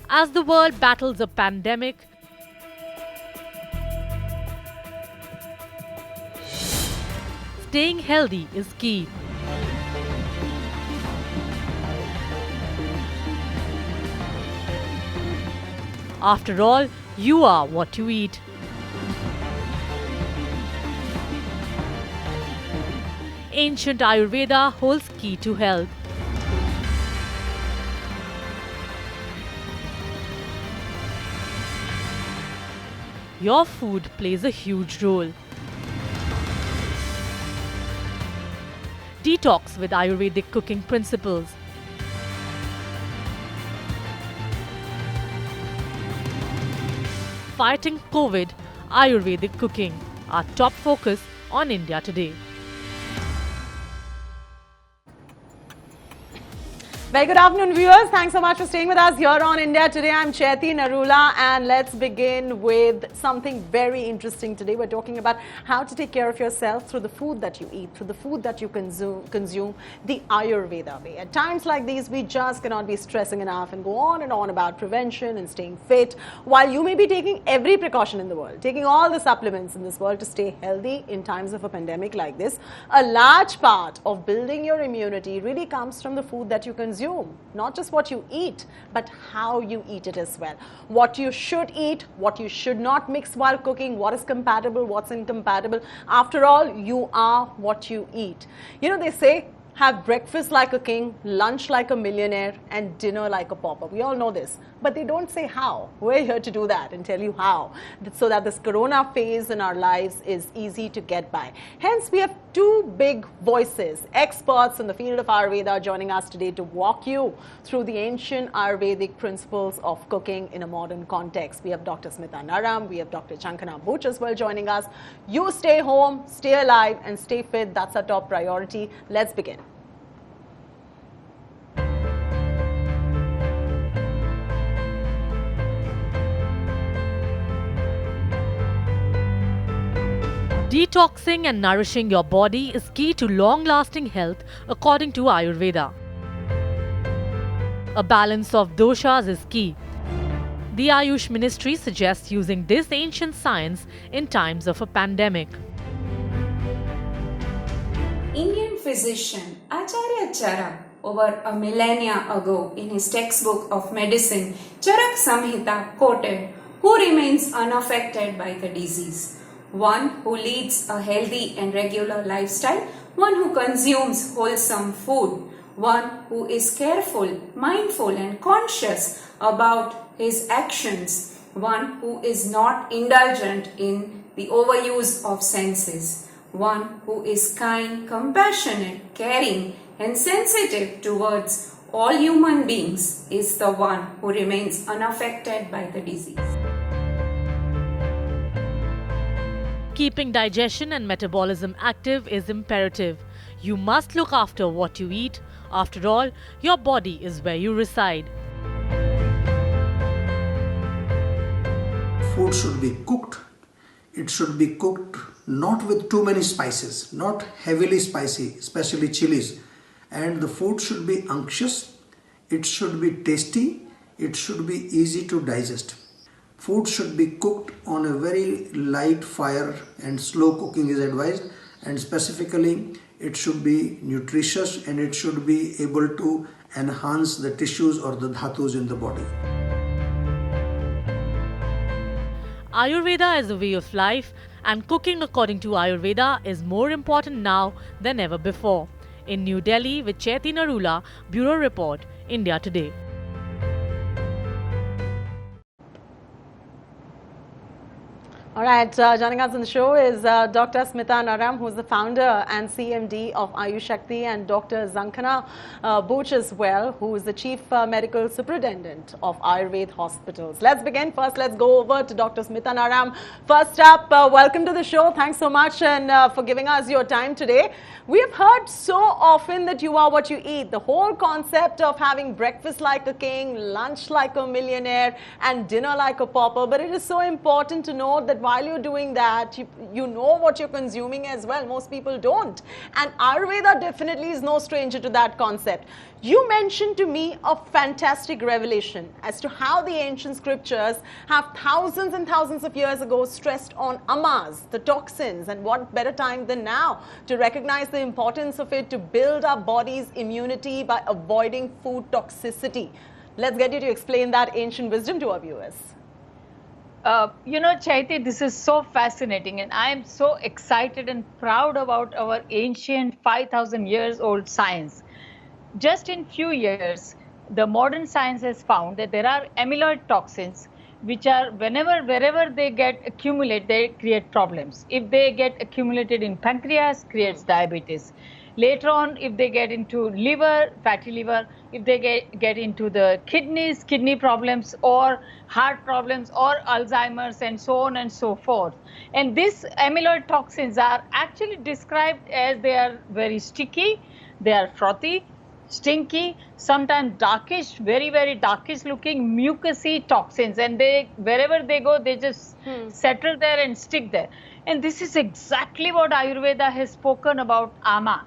As the world battles a pandemic, staying healthy is key. After all, you are what you eat. Ancient Ayurveda holds key to health. Your food plays a huge role. Detox with Ayurvedic cooking principles. Fighting COVID, Ayurvedic cooking, our top focus on India Today. Very good afternoon, viewers. Thanks so much for staying with us here on India Today. I'm Chaiti Narula, and let's begin with something very interesting today. We're talking about how to take care of yourself through the food that you eat, through the food that you consume the Ayurveda way. At times like these, we just cannot be stressing enough and go on and on about prevention and staying fit, while you may be taking every precaution in the world, taking all the supplements in this world to stay healthy in times of a pandemic like this. A large part of building your immunity really comes from the food that you consume. Not just what you eat, but how you eat it as well. What you should eat, what you should not mix while cooking, what is compatible, what's incompatible. After all, you are what you eat. You know, they say, have breakfast like a king, lunch like a millionaire, and dinner like a pauper. We all know this, but they don't say how. We're here to do that and tell you how, so that this corona phase in our lives is easy to get by. Hence, we have two big voices, experts in the field of Ayurveda, joining us today to walk you through the ancient Ayurvedic principles of cooking in a modern context. We have Dr. Smita Naram, we have Dr. Chankana Bhuch as well joining us. You stay home, stay alive, and stay fit. That's our top priority. Let's begin. Detoxing and nourishing your body is key to long-lasting health according to Ayurveda. A balance of doshas is key. The Ayush Ministry suggests using this ancient science in times of a pandemic. Indian physician Acharya Charak, over a millennia ago, in his textbook of medicine, Charak Samhita, quoted, "Who remains unaffected by the disease? One who leads a healthy and regular lifestyle, one who consumes wholesome food, one who is careful, mindful and conscious about his actions, one who is not indulgent in the overuse of senses, one who is kind, compassionate, caring and sensitive towards all human beings is the one who remains unaffected by the disease." Keeping digestion and metabolism active is imperative. You must look after what you eat. After all, your body is where you reside. Food should be cooked. It should be cooked not with too many spices, not heavily spicy, especially chilies. And the food should be unctuous. It should be tasty. It should be easy to digest. Food should be cooked on a very light fire, and slow cooking is advised, and specifically it should be nutritious and it should be able to enhance the tissues or the dhatus in the body. Ayurveda is a way of life, and cooking according to Ayurveda is more important now than ever before. In New Delhi with Chaiti Narula, Bureau Report, India Today. All right, joining us on the show is Dr. Smita Naram, who is the founder and CMD of Ayush Shakti, and Dr. Chankana Bhuch as well, who is the Chief Medical Superintendent of Ayurveda Hospitals. Let's begin. First, let's go over to Dr. Smita Naram. First up, welcome to the show. Thanks so much and for giving us your time today. We have heard so often that you are what you eat. The whole concept of having breakfast like a king, lunch like a millionaire, and dinner like a pauper. But it is so important to note that while you're doing that, you know what you're consuming as well. Most people don't. And Ayurveda definitely is no stranger to that concept. You mentioned to me a fantastic revelation as to how the ancient scriptures have thousands and thousands of years ago stressed on amas, the toxins, and what better time than now to recognize the importance of it to build our body's immunity by avoiding food toxicity. Let's get you to explain that ancient wisdom to our viewers. Chaiti, this is so fascinating, and I am so excited and proud about our ancient 5,000 years old science. Just in few years, the modern science has found that there are amyloid toxins which are wherever they get accumulated, they create problems. If they get accumulated in pancreas, creates diabetes. Later on, if they get into liver, fatty liver, if they get into the kidneys, kidney problems, or heart problems, or Alzheimer's, and so on and so forth. And these amyloid toxins are actually described as they are very sticky, they are frothy, stinky, sometimes darkish, very, very darkish looking mucousy toxins, and they wherever they go, they just settle there and stick there. And this is exactly what Ayurveda has spoken about ama.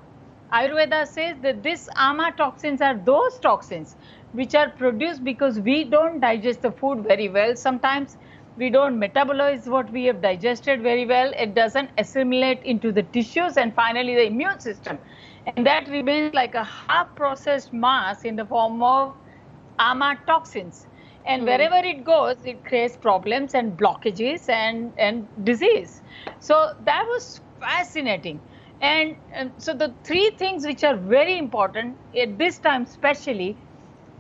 Ayurveda says that these ama toxins are those toxins which are produced because we don't digest the food very well. Sometimes we don't metabolize what we have digested very well. It doesn't assimilate into the tissues and finally the immune system. And that remains like a half-processed mass in the form of ama toxins. And wherever it goes, it creates problems and blockages and disease. So that was fascinating. And so the three things which are very important at this time, especially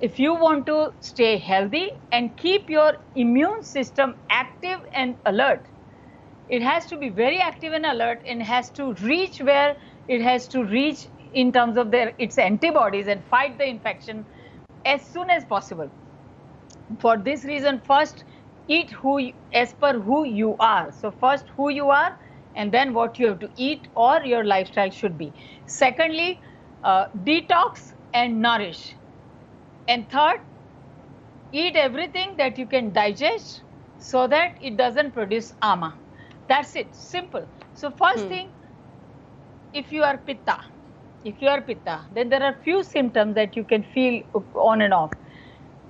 if you want to stay healthy and keep your immune system active and alert, it has to be very active and alert and has to reach where it has to reach in terms of its antibodies and fight the infection as soon as possible. For this reason, first eat as per who you are. So first who you are, and then what you have to eat or your lifestyle should be. Secondly, detox and nourish. And third, eat everything that you can digest so that it doesn't produce ama. That's it, simple. So first thing, if you are pitta, then there are few symptoms that you can feel on and off.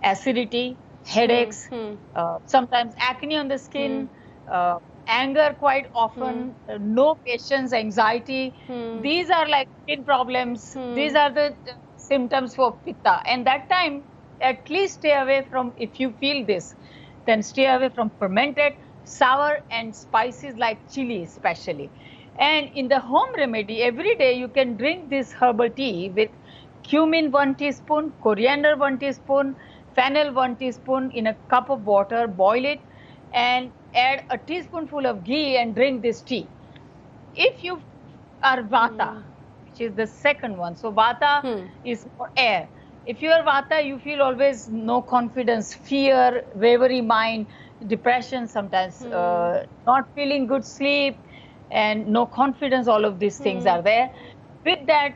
Acidity, headaches, sometimes acne on the skin, anger quite often, no patience, anxiety. These are like skin problems. These are the symptoms for pitta. And that time, at least stay away from, if you feel this, then stay away from fermented, sour and spices like chili especially. And in the home remedy, every day you can drink this herbal tea with cumin 1 teaspoon, coriander 1 teaspoon, fennel 1 teaspoon in a cup of water, boil it and add a teaspoonful of ghee and drink this tea. If you are vata, which is the second one, so vata is for air. If you are vata, you feel always no confidence, fear, wavery mind, depression sometimes, not feeling good sleep, and no confidence, all of these things are there. With that,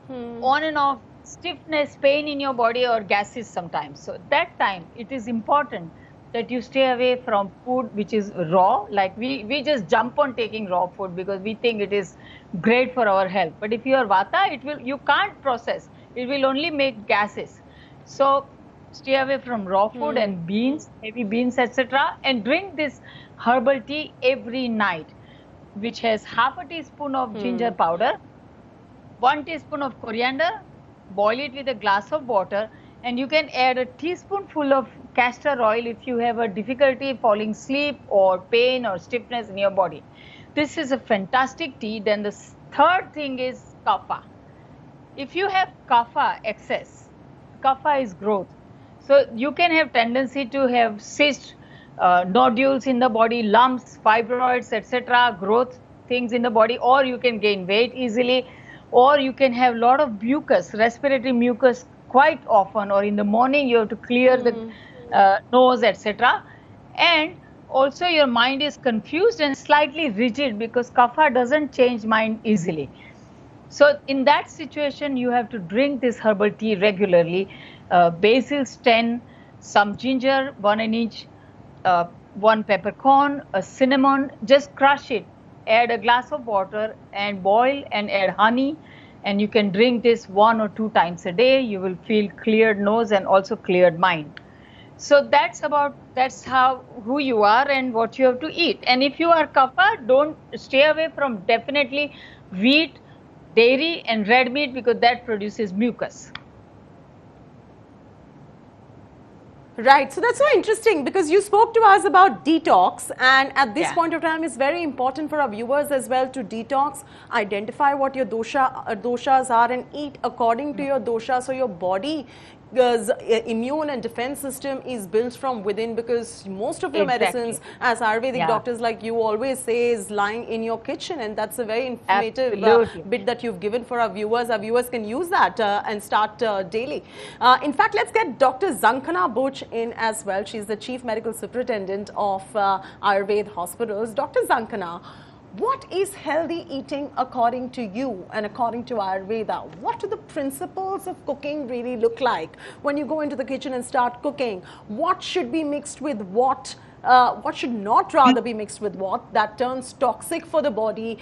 on and off, stiffness, pain in your body or gases sometimes. So that time, it is important that you stay away from food which is raw. Like we just jump on taking raw food because we think it is great for our health. But if you are vata, you can't process. It will only make gases. So stay away from raw food and beans, heavy beans, etc. And drink this herbal tea every night, which has half a teaspoon of ginger powder, 1 teaspoon of coriander, boil it with a glass of water, and you can add a teaspoonful of castor oil if you have a difficulty falling asleep or pain or stiffness in your body. This is a fantastic tea. Then the third thing is kapha. If you have kapha excess, kapha is growth. So you can have tendency to have cysts, nodules in the body, lumps, fibroids, etc., growth things in the body, or you can gain weight easily, or you can have a lot of mucus, respiratory mucus quite often, or in the morning you have to clear the nose, etc. And also your mind is confused and slightly rigid because kapha doesn't change mind easily. So in that situation, you have to drink this herbal tea regularly. Basil 10, some ginger 1 in each, one peppercorn, a cinnamon, just crush it, add a glass of water and boil and add honey, and you can drink this 1 or 2 times a day. You will feel cleared nose and also cleared mind. So that's how who you are and what you have to eat. And if you are kapha, don't stay away from definitely wheat, dairy and red meat because that produces mucus. Right. So that's so interesting because you spoke to us about detox, and at this Yeah. point of time, it's very important for our viewers as well to detox, identify what your doshas are, and eat according to your dosha, so your body immune and defense system is built from within, because most of your Exactly. medicines, as Ayurvedic Yeah. doctors like you always say, is lying in your kitchen, and that's a very informative Absolutely. bit that you've given for our viewers. Our viewers can use that and start daily. In fact, let's get Dr. Zankana Buch in as well. She's the Chief Medical Superintendent of Ayurveda Hospitals. Dr. Zankana, what is healthy eating according to you and according to Ayurveda? What do the principles of cooking really look like? When you go into the kitchen and start cooking, what should be mixed with what? What should not rather be mixed with what that turns toxic for the body?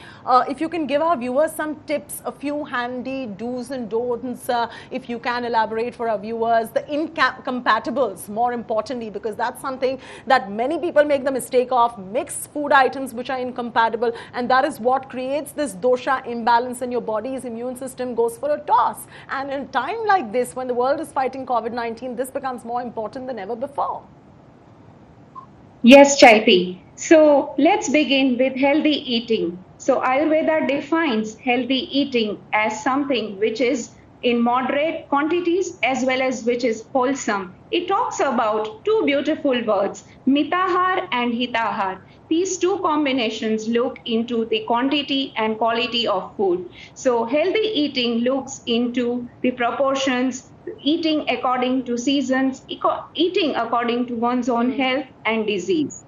If you can give our viewers some tips, a few handy do's and don'ts, if you can elaborate for our viewers, the incompatibles more importantly, because that's something that many people make the mistake of, mix food items which are incompatible, and that is what creates this dosha imbalance, and your body's immune system goes for a toss. And in a time like this, when the world is fighting COVID-19, this becomes more important than ever before. Yes, Chaiti. So let's begin with healthy eating. So Ayurveda defines healthy eating as something which is in moderate quantities as well as which is wholesome. It talks about two beautiful words, mitahar and hitahar. These two combinations look into the quantity and quality of food. So healthy eating looks into the proportions, eating according to seasons, eating according to one's own health and disease.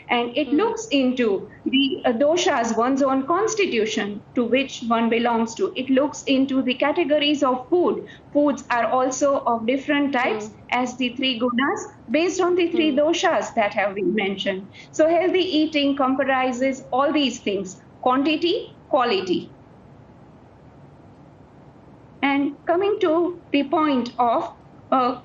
And it looks into the doshas, one's own constitution to which one belongs to. It looks into the categories of food. Foods are also of different types as the three gunas based on the three doshas that have been mentioned. So healthy eating comprises all these things: quantity, quality. And coming to the point of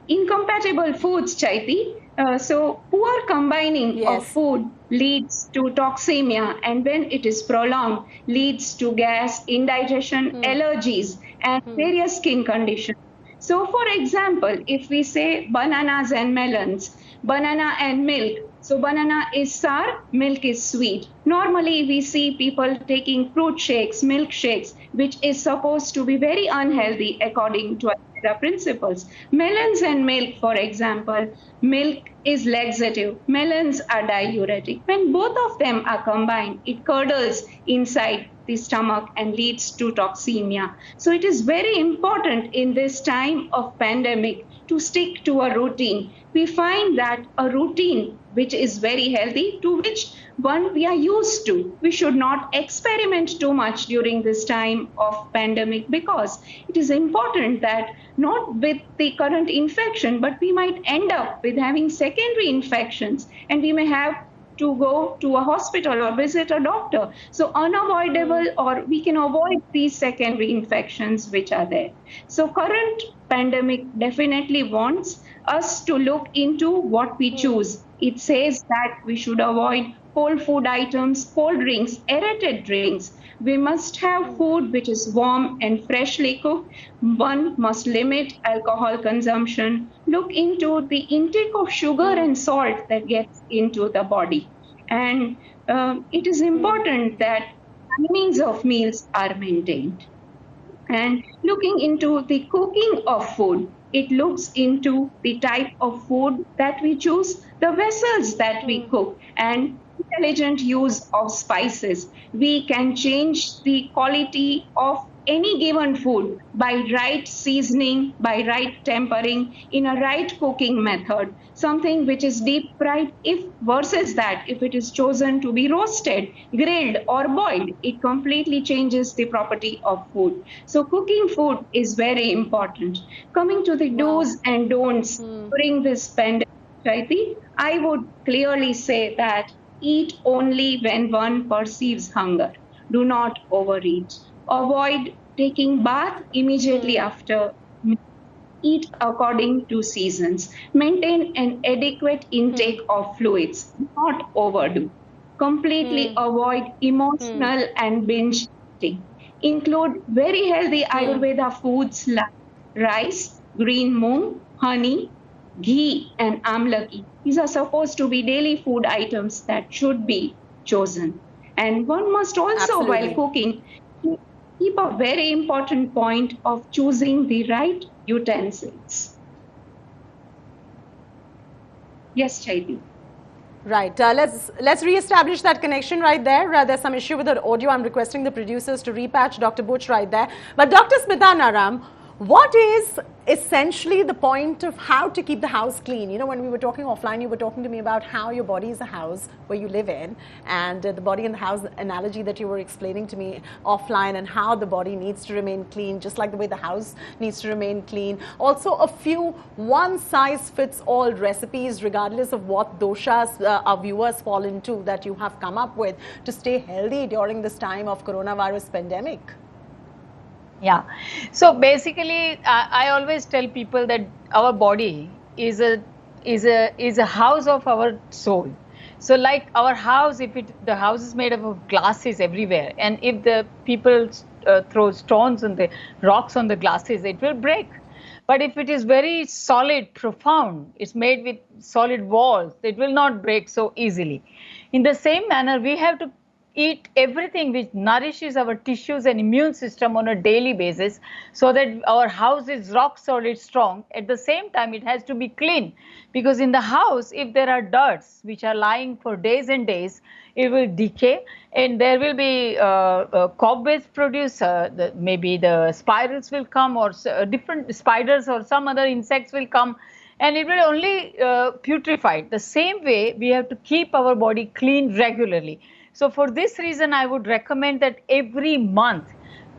incompatible foods, Chaiti. So poor combining of food leads to toxemia, and when it is prolonged, leads to gas, indigestion, allergies, and various skin conditions. So for example, if we say bananas and melons, banana and milk, so banana is sour, milk is sweet. Normally we see people taking fruit shakes, milk shakes, which is supposed to be very unhealthy according to Ayurveda principles. Melons and milk, for example, milk is laxative, melons are diuretic. When both of them are combined, it curdles inside the stomach and leads to toxemia. So it is very important in this time of pandemic to stick to a routine. We find that a routine which is very healthy, to which one we are used to. We should not experiment too much during this time of pandemic, because it is important that not with the current infection, but we might end up with having secondary infections, and we may have to go to a hospital or visit a doctor. So unavoidable, or we can avoid these secondary infections which are there. So current pandemic definitely wants us to look into what we choose. It says that we should avoid cold food items, cold drinks, aerated drinks. We must have food which is warm and freshly cooked. One must limit alcohol consumption. Look into the intake of sugar and salt that gets into the body. And it is important that timings of meals are maintained. And looking into the cooking of food, it looks into the type of food that we choose, the vessels that we cook, and intelligent use of spices. We can change the quality of any given food by right seasoning, by right tempering, in a right cooking method. Something which is deep fried, if versus that, if it is chosen to be roasted, grilled, or boiled, it completely changes the property of food. So cooking food is very important. Coming to the do's and don'ts during this pandemic, Chaiti, I would clearly say that eat only when one perceives hunger. Do not overeat. Avoid taking bath immediately after. Eat according to seasons. Maintain an adequate intake of fluids, not overdo. Completely avoid emotional and binge eating. Include very healthy Ayurveda foods like rice, green moong, honey, ghee, and amlaki. These are supposed to be daily food items that should be chosen. And one must also, while Absolutely. cooking, keep a very important point of choosing the right utensils. Yes, Chaiti. Right. Let's reestablish that connection right there. There's some issue with the audio. I'm requesting the producers to repatch Dr. Butch right there. But Dr. Smita Naram, what is essentially the point of how to keep the house clean? You know, when we were talking offline, you were talking to me about how your body is a house where you live in, and the body in the house analogy that you were explaining to me offline, and how the body needs to remain clean, just like the way the house needs to remain clean. Also, a few one-size-fits-all recipes, regardless of what doshas our viewers fall into, that you have come up with to stay healthy during this time of coronavirus pandemic. Yeah. So basically, I always tell people that our body is a house of our soul. So like our house, if the house is made up of glasses everywhere, and if the people throw stones and the rocks on the glasses, it will break. But if it is very solid, profound, it's made with solid walls, it will not break so easily. In the same manner, we have to eat everything which nourishes our tissues and immune system on a daily basis, so that our house is rock solid strong. At the same time, it has to be clean, because in the house, if there are dirts which are lying for days and days, it will decay, and there will be cobwebs produced. Maybe the spirals will come, or different spiders or some other insects will come, and it will only putrefy. The same way, we have to keep our body clean regularly. So for this reason, I would recommend that every month,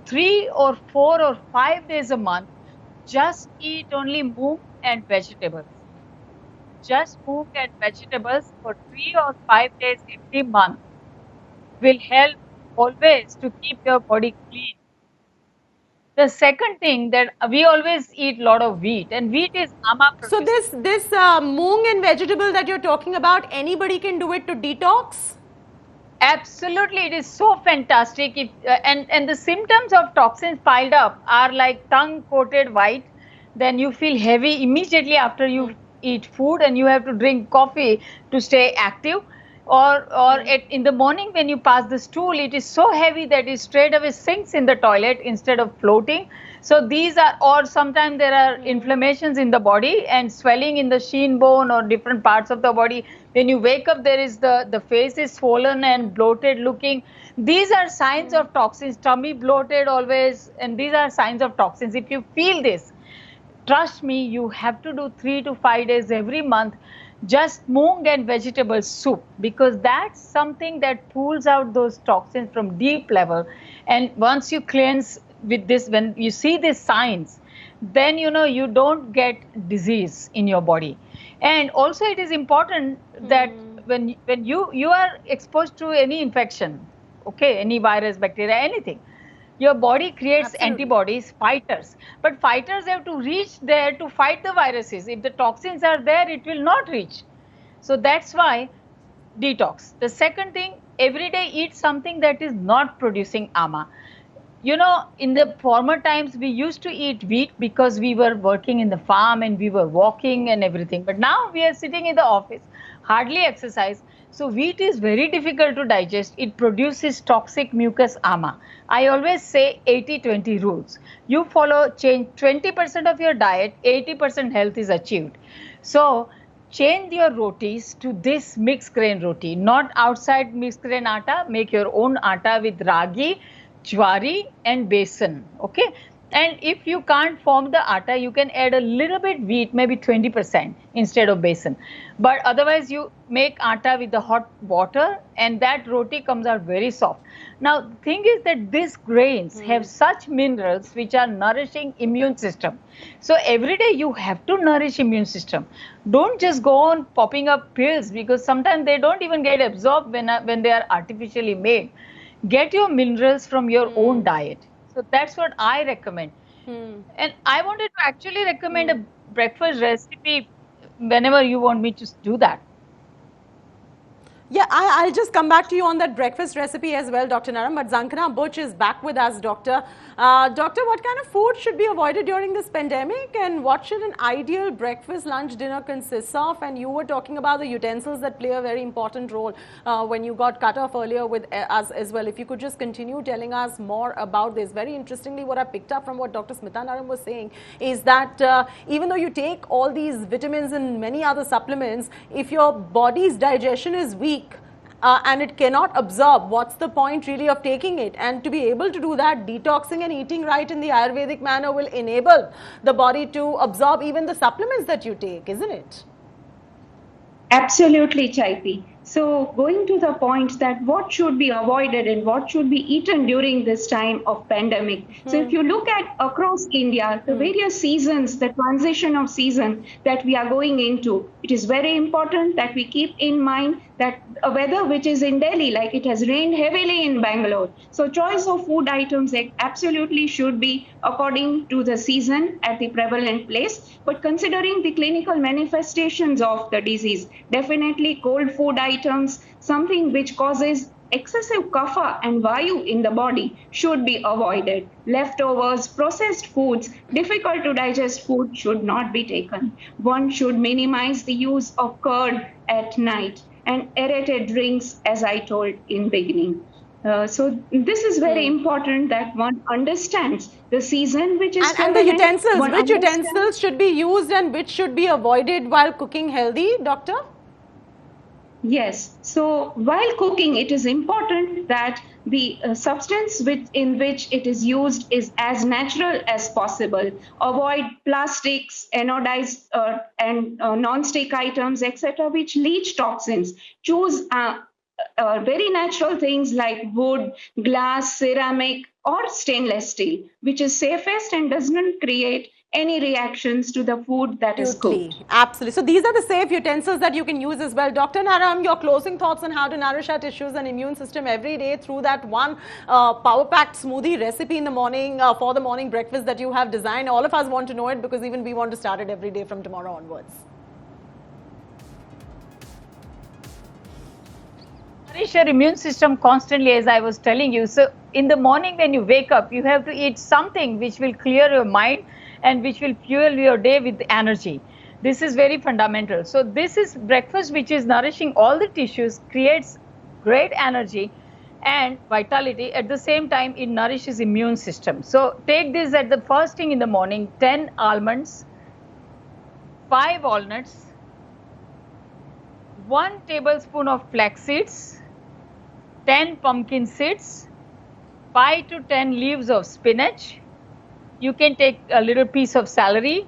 3 or 4 or 5 days a month, just eat only moong and vegetables. Just moong and vegetables for 3 or 5 days every month will help always to keep your body clean. The second thing, that we always eat a lot of wheat, and wheat is ama So producing. this moong and vegetable that you're talking about, anybody can do it to detox? Absolutely, it is so fantastic. And the symptoms of toxins piled up are like tongue coated white. Then you feel heavy immediately after you eat food, and you have to drink coffee to stay active. Or in the morning when you pass the stool, it is so heavy that it straight away sinks in the toilet instead of floating. So these are, or sometimes there are inflammations in the body and swelling in the shin bone or different parts of the body. When you wake up, there is the face is swollen and bloated looking. These are signs of toxins. Tummy bloated always, and these are signs of toxins. If you feel this, trust me, you have to do 3 to 5 days every month, just moong and vegetable soup, because that's something that pulls out those toxins from deep level. And once you cleanse with this, when you see these signs, then you know you don't get disease in your body. And also it is important that when you are exposed to any infection, okay, any virus, bacteria, anything, your body creates antibodies, fighters. But fighters have to reach there to fight the viruses. If the toxins are there, it will not reach. So that's why detox. The second thing, every day eat something that is not producing ama. You know, in the former times, we used to eat wheat because we were working in the farm and we were walking and everything. But now we are sitting in the office, hardly exercise. So wheat is very difficult to digest. It produces toxic mucus ama. I always say 80-20 rules. You follow, change 20% of your diet, 80% health is achieved. So change your rotis to this mixed grain roti, not outside mixed grain atta. Make your own atta with ragi, jwari and besan. Okay, And if you can't form the atta, you can add a little bit wheat, maybe 20% instead of besan. But otherwise, you make atta with the hot water, and that roti comes out very soft. Now, the thing is that these grains have such minerals which are nourishing immune system. So every day you have to nourish immune system. Don't just go on popping up pills, because sometimes they don't even get absorbed when they are artificially made. Get your minerals from your own diet. So that's what I recommend. And I wanted to actually recommend a breakfast recipe whenever you want me to do that. Yeah, I'll just come back to you on that breakfast recipe as well, Dr. Naram. But Zankana Butch is back with us, Doctor. Doctor, what kind of food should be avoided during this pandemic, and what should an ideal breakfast, lunch, dinner consist of? And you were talking about the utensils that play a very important role when you got cut off earlier with us as well. If you could just continue telling us more about this. Very interestingly, what I picked up from what Dr. Smita Naram was saying is that even though you take all these vitamins and many other supplements, if your body's digestion is weak, and it cannot absorb, what's the point really of taking it? And to be able to do that, detoxing and eating right in the Ayurvedic manner will enable the body to absorb even the supplements that you take, isn't it? Absolutely, Chaiti. So going to the point that what should be avoided and what should be eaten during this time of pandemic. So if you look at across India, the various seasons, the transition of season that we are going into, it is very important that we keep in mind that a weather which is in Delhi, like it has rained heavily in Bangalore. So choice of food items absolutely should be according to the season at the prevalent place. But considering the clinical manifestations of the disease, definitely cold food items, something which causes excessive kapha and vayu in the body should be avoided. Leftovers, processed foods, difficult to digest food should not be taken. One should minimize the use of curd at night and aerated drinks, as I told in beginning. So this is very important that one understands the season which is and the utensils, which utensils should be used and which should be avoided while cooking healthy, Doctor? Yes. So while cooking, it is important that the substance in which it is used is as natural as possible. Avoid plastics, anodized and non-stick items, etc., which leach toxins. Choose very natural things like wood, glass, ceramic, or stainless steel, which is safest and does not create any reactions to the food that is cooked. Absolutely. So these are the safe utensils that you can use as well. Dr. Naram, your closing thoughts on how to nourish our tissues and immune system every day through that one power-packed smoothie recipe in the morning for the morning breakfast that you have designed. All of us want to know it because even we want to start it every day from tomorrow onwards. Nourish your immune system constantly, as I was telling you. So in the morning when you wake up, you have to eat something which will clear your mind and which will fuel your day with energy. This is very fundamental. So this is breakfast which is nourishing all the tissues, creates great energy and vitality. At the same time, it nourishes immune system. So take this at the first thing in the morning: 10 almonds, 5 walnuts, 1 tablespoon of flax seeds, 10 pumpkin seeds, 5 to 10 leaves of spinach. You can take a little piece of celery,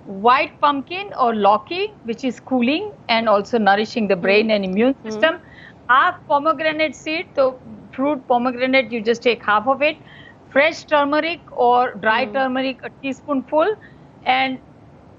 white pumpkin or lauki, which is cooling and also nourishing the brain and immune system. Half pomegranate seed, so fruit pomegranate, you just take half of it. Fresh turmeric or dry turmeric, a teaspoonful. And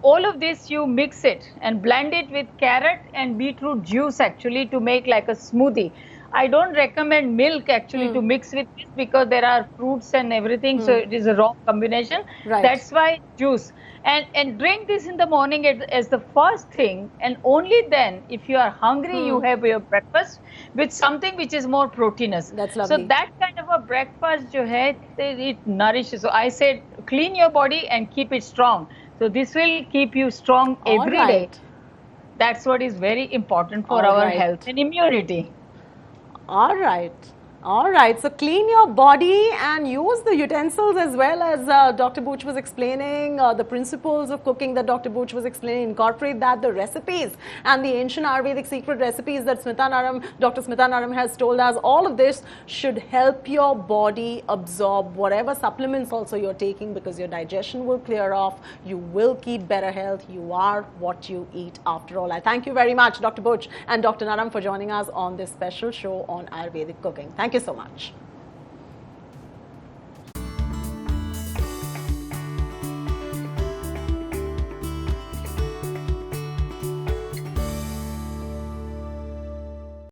all of this you mix it and blend it with carrot and beetroot juice actually to make like a smoothie. I don't recommend milk actually to mix with this because there are fruits and everything, so it is a wrong combination. Right. That's why juice. And drink this in the morning as the first thing, and only then, if you are hungry, you have your breakfast with something which is more proteinous. That's lovely. So that kind of a breakfast, it nourishes. So I said, clean your body and keep it strong. So this will keep you strong every day. That's what is very important for our health and immunity. All right. All right, so clean your body and use the utensils as well as Dr. Booch was explaining, the principles of cooking that Dr. Booch was explaining. Incorporate that, the recipes and the ancient Ayurvedic secret recipes that Dr. Smita Naram has told us. All of this should help your body absorb whatever supplements also you're taking, because your digestion will clear off. You will keep better health. You are what you eat after all. I thank you very much, Dr. Booch and Dr. Naram, for joining us on this special show on Ayurvedic cooking. Thank you so much.